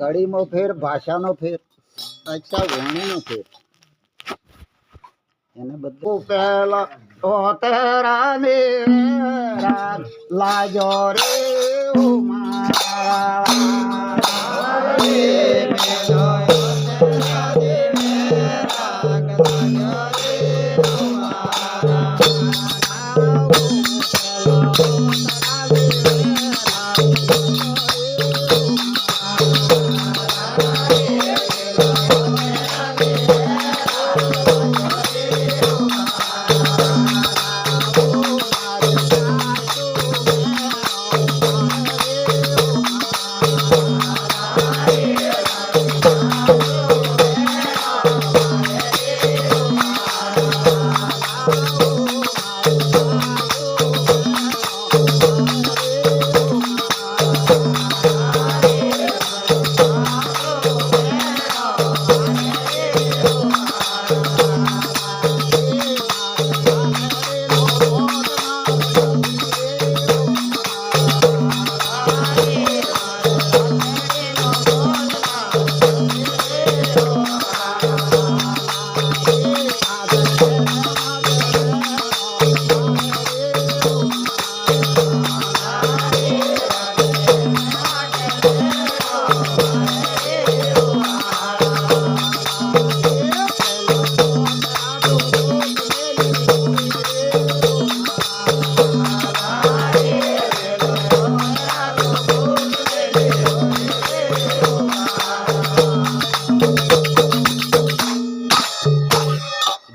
कड़ी में फेर भाषा नो फेर अच्छा वाणी नो फेर એને બધું પહેલા તો તેરા મેરા લાજો રે ઓ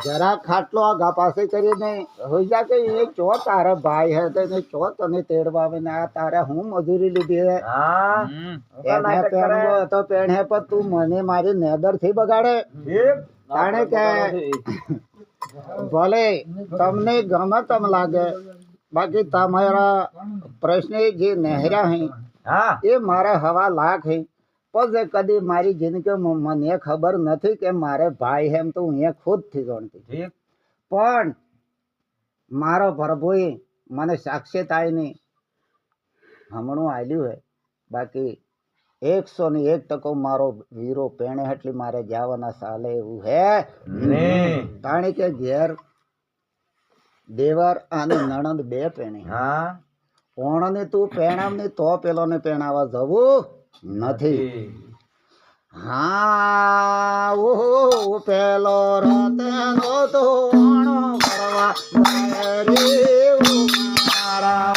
जरा खाटलो आगा पासे કરીને હોઈ જા કે એ ચો તારા ભાઈ હે તે ચો તને તેડવા ને આ તારા હું મજૂરી લીધી હે હા એને પેણવો તો પેણે પર તું મને મારી નેદર થી બગાડે તાણે કે ભલે તમને ગમે તમ લાગે બાકી તમારા પ્રશ્ન જે નહેરા હે એ મારા 1.5 લાખ હે પછી કદી મારી જિંદગીમાં મને ખબર નથી કે મારે ભાઈ એમ તો હું ખુદ થી જાણતી પણ મારો પ્રભુએ મને સાક્ષાત આવીને હમણું આલ્યું હે બાકી 101% મારો વીરો પેણે એટલે મારે જવાના સાલે એવું હે તાણી કે ઘેર દેવર અને નણંદ 2 પેણે ઓણને તું પેણાવની તો પેલોને પેણાવા જવું નથી હા ઓ પેલો રતનો તો ઓણો કરવા જાય રે મારા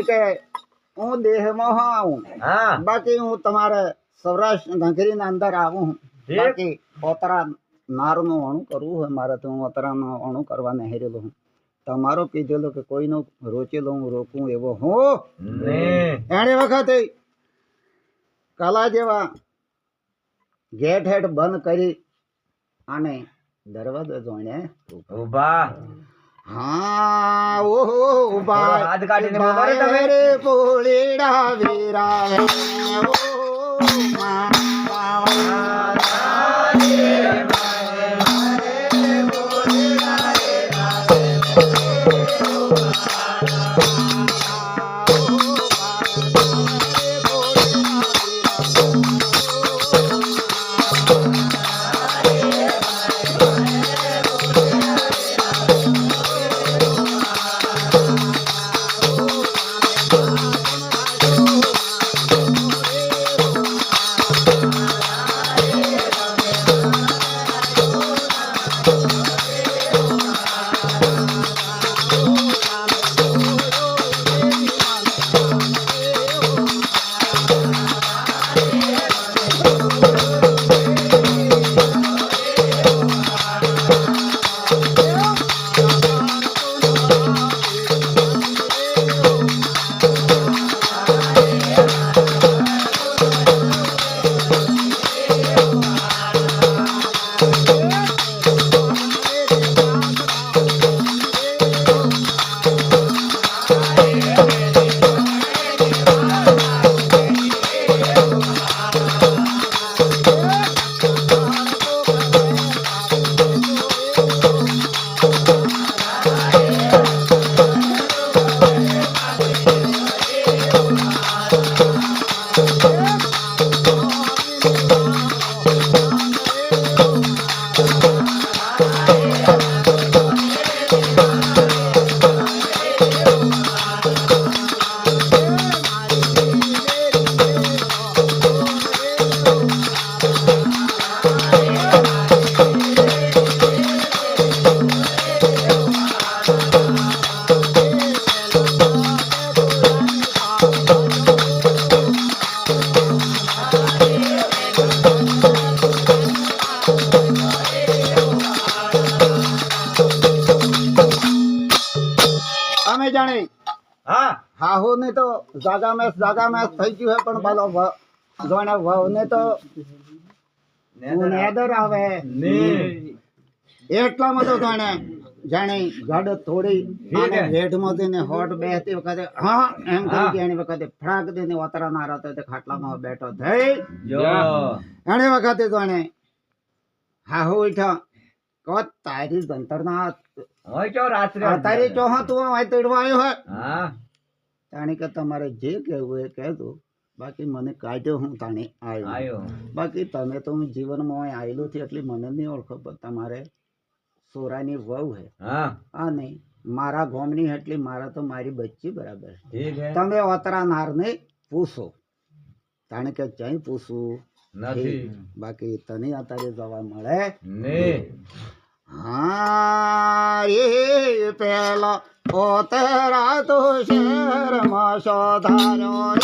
કે હું દેહમાં આવું બાકી હું તમારે સૌરાષ્ટ્ર નગરીના અંદર આવું બાકી પોતરા નારનું અણું કરવું હોય મારે તો હું ઓતરાનું અણું કરવા નહેરેલો હું તમારો કીધેલો કે કોઈનો રોચેલો હું રોકું એવો હું એને વખતે કલા જેવા ગેટ હેઠ બંધ કરી અને દરવાજો જોઈને ઉભા हाँ ओ बात काटने वाले रे पोलेड़ा वीरा અમે જાણે હાહુ ને તો જાગા મેસ થઈ ગયું હે પણ બાલો જોણે વહુ ને તો નેદર આવે એટલામાં તો જાણે જાણે ગડ થોડી આને વેઢમાં દઈને હોટ બેસતી વખતે હા એમ કરી કે એની વખતે ફ્રાક દઈને ઓતરા ના રહેતો તે ખાટલામાં બેઠો થઈ એની વખતે તો એને હાહુ ઉઠ્યો કહો તારી જંતરના તારી ચોહા તું આ તેડવા આવ્યો હે તાણી કે તમારે જે કહેવું એ કહેજો બાકી મને કાઢ્યો હું તાણી આવ્યો બાકી તમે તો હું જીવનમાં આવેલું થી એટલે મને નહીં ઓળખો પણ તમારે સોરાની વહુ હે હા નહીં મારા ગોમની એટલે મારા તો મારી બચ્ચી બરાબર તમે ઓતરા નાર ને પૂછો તાણે કે ક્યાંય પૂછવું નથી બાકી તને અત્યારે જવા મળે હા એ પેલો ઓતરા તો શહેરમાં શોધાર્યો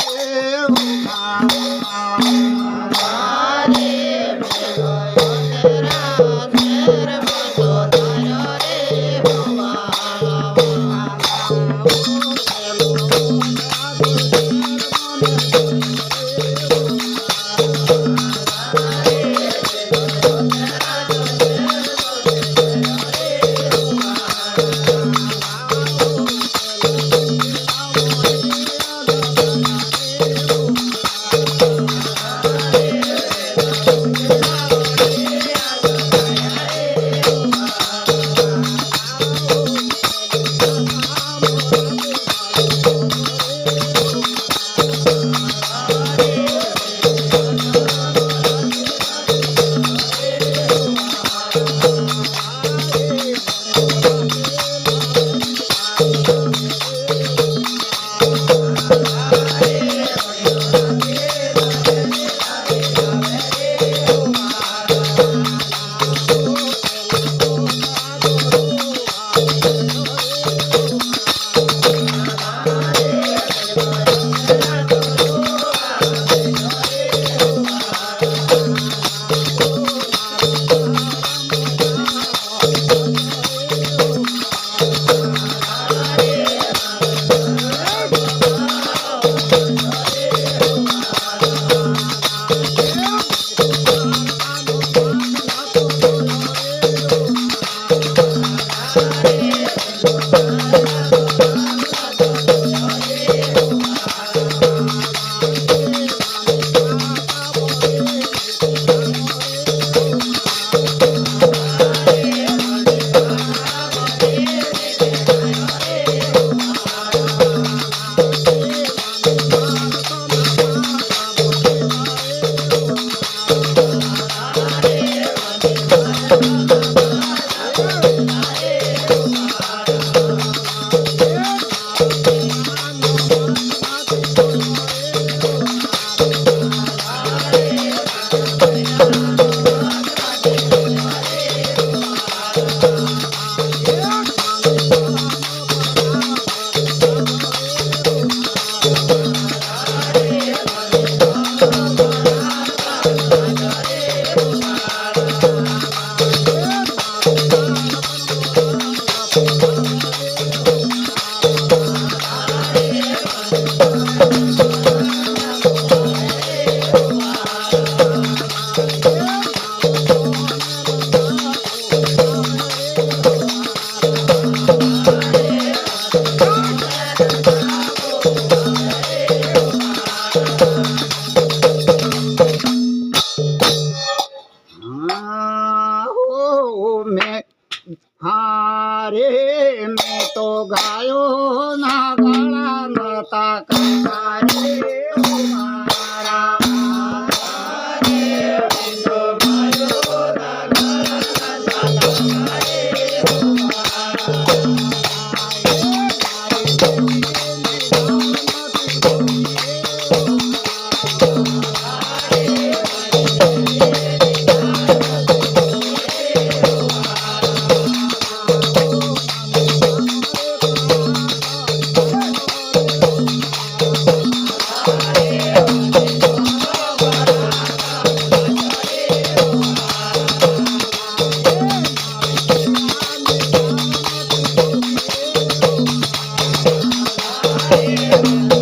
Thank you.